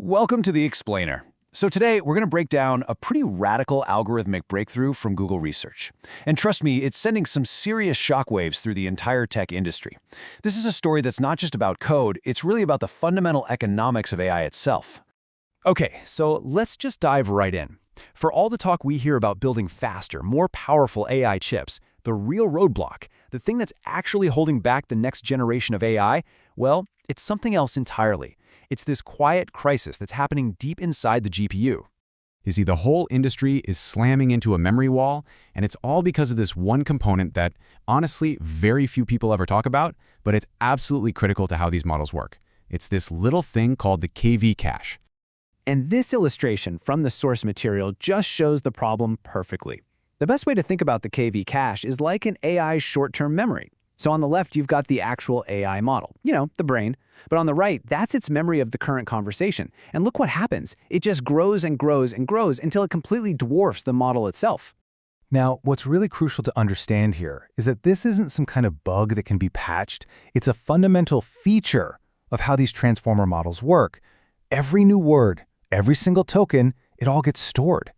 Welcome to The Explainer. So today, we're going to break down a pretty radical algorithmic breakthrough from Google Research. And trust me, it's sending some serious shockwaves through the entire tech industry. This is a story that's not just about code, it's really about the fundamental economics of AI itself. Okay, so let's just dive right in. For all the talk we hear about building faster, more powerful AI chips, the real roadblock, the thing that's actually holding back the next generation of AI, well, it's something else entirely. It's this quiet crisis that's happening deep inside the GPU. You see, the whole industry is slamming into a memory wall, and it's all because of this one component that, honestly, very few people ever talk about, but it's absolutely critical to how these models work. It's this little thing called the KV cache. And this illustration from the source material just shows the problem perfectly. The best way to think about the KV cache is like an AI short-term memory. So on the left, you've got the actual AI model, the brain. But on the right, that's its memory of the current conversation. And look what happens. It just grows and grows and grows until it completely dwarfs the model itself. Now, what's really crucial to understand here is that this isn't some kind of bug that can be patched. It's a fundamental feature of how these transformer models work. Every new word, every single token, it all gets stored.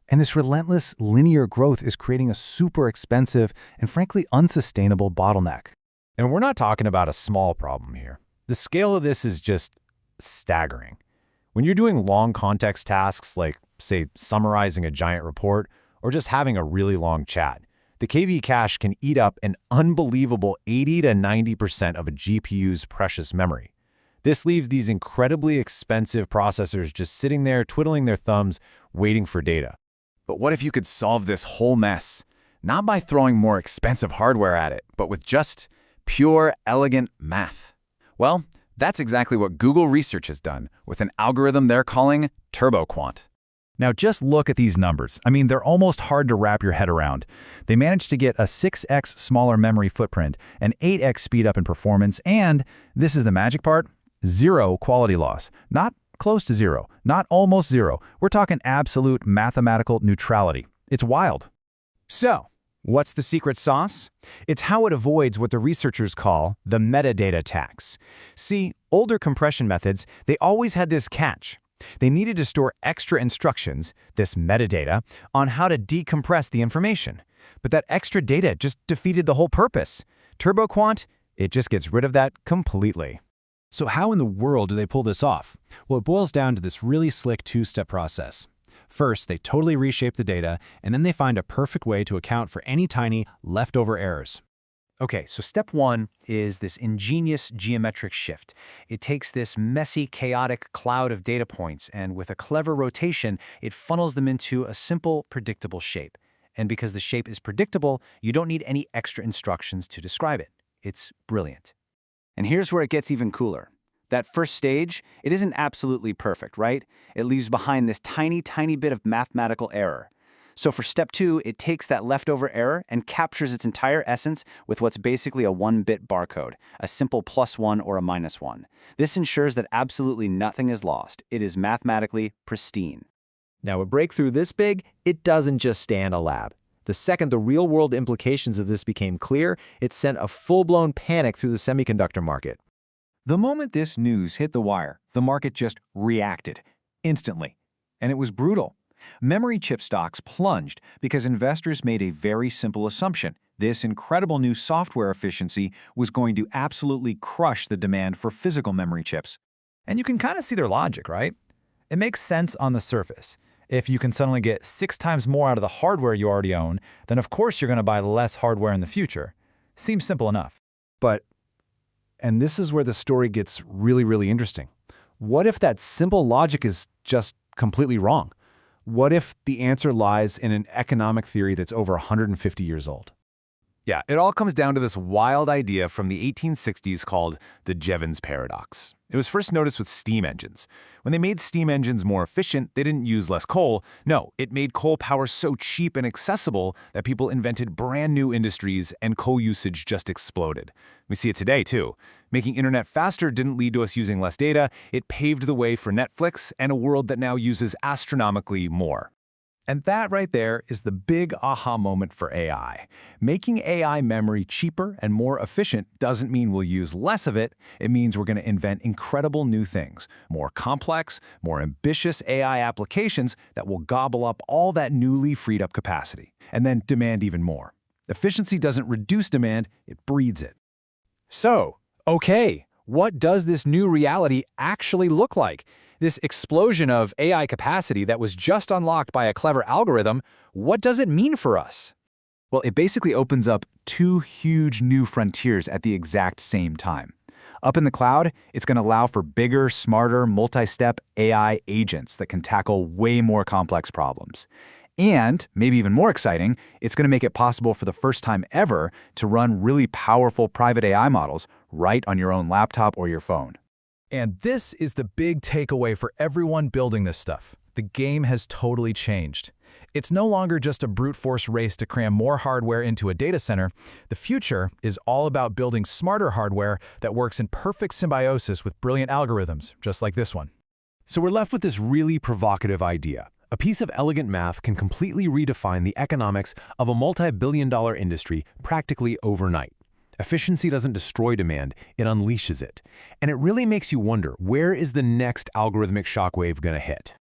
And this relentless linear growth is creating a super expensive and frankly unsustainable bottleneck. And we're not talking about a small problem here. The scale of this is just staggering. When you're doing long context tasks like, say, summarizing a giant report or just having a really long chat, the KV cache can eat up an unbelievable 80 to 90% of a GPU's precious memory. This leaves these incredibly expensive processors just sitting there twiddling their thumbs, waiting for data. But what if you could solve this whole mess? Not by throwing more expensive hardware at it, but with just pure, elegant math. Well, that's exactly what Google Research has done with an algorithm they're calling TurboQuant. Now just look at these numbers. I mean, they're almost hard to wrap your head around. They managed to get a 6x smaller memory footprint, an 8x speed up in performance, and, this is the magic part, zero quality loss. Not close to zero, not almost zero. We're talking absolute mathematical neutrality. It's wild. So, what's the secret sauce? It's how it avoids what the researchers call the metadata tax. See, older compression methods, they always had this catch. They needed to store extra instructions, this metadata, on how to decompress the information. But that extra data just defeated the whole purpose. TurboQuant, it just gets rid of that completely. So how in the world do they pull this off? Well, it boils down to this really slick two-step process. First, they totally reshape the data, and then they find a perfect way to account for any tiny leftover errors. Okay, so step one is this ingenious geometric shift. It takes this messy, chaotic cloud of data points, and with a clever rotation, it funnels them into a simple, predictable shape. And because the shape is predictable, you don't need any extra instructions to describe it. It's brilliant. And here's where it gets even cooler. That first stage, it isn't absolutely perfect, right? It leaves behind this tiny, tiny bit of mathematical error. So for step two, it takes that leftover error and captures its entire essence with what's basically a one-bit barcode, a simple +1 or a -1. This ensures that absolutely nothing is lost. It is mathematically pristine. Now, a breakthrough this big, it doesn't just stay in a lab. The second the real-world implications of this became clear, it sent a full-blown panic through the semiconductor market. The moment this news hit the wire, the market just reacted instantly. And it was brutal. Memory chip stocks plunged because investors made a very simple assumption. This incredible new software efficiency was going to absolutely crush the demand for physical memory chips. And you can kind of see their logic, right? It makes sense on the surface. If you can suddenly get 6 times more out of the hardware you already own, then of course you're going to buy less hardware in the future. Seems simple enough. And this is where the story gets really, really interesting. What if that simple logic is just completely wrong? What if the answer lies in an economic theory that's over 150 years old? Yeah, it all comes down to this wild idea from the 1860s called the Jevans Paradox. It was first noticed with steam engines. When they made steam engines more efficient, they didn't use less coal. No, it made coal power so cheap and accessible that people invented brand new industries and coal usage just exploded. We see it today, too. Making internet faster didn't lead to us using less data. It paved the way for Netflix and a world that now uses astronomically more. And that right there is the big aha moment for AI. Making AI memory cheaper and more efficient doesn't mean we'll use less of it. It means we're going to invent incredible new things, more complex, more ambitious AI applications that will gobble up all that newly freed up capacity, and then demand even more. Efficiency doesn't reduce demand, it breeds it. So, okay, what does this new reality actually look like? This explosion of AI capacity that was just unlocked by a clever algorithm, what does it mean for us? Well, it basically opens up two huge new frontiers at the exact same time. Up in the cloud, it's going to allow for bigger, smarter, multi-step AI agents that can tackle way more complex problems. And, maybe even more exciting, it's going to make it possible for the first time ever to run really powerful private AI models right on your own laptop or your phone. And this is the big takeaway for everyone building this stuff. The game has totally changed. It's no longer just a brute force race to cram more hardware into a data center. The future is all about building smarter hardware that works in perfect symbiosis with brilliant algorithms, just like this one. So we're left with this really provocative idea. A piece of elegant math can completely redefine the economics of a multi-billion-dollar industry practically overnight. Efficiency doesn't destroy demand, it unleashes it. And it really makes you wonder, where is the next algorithmic shockwave going to hit?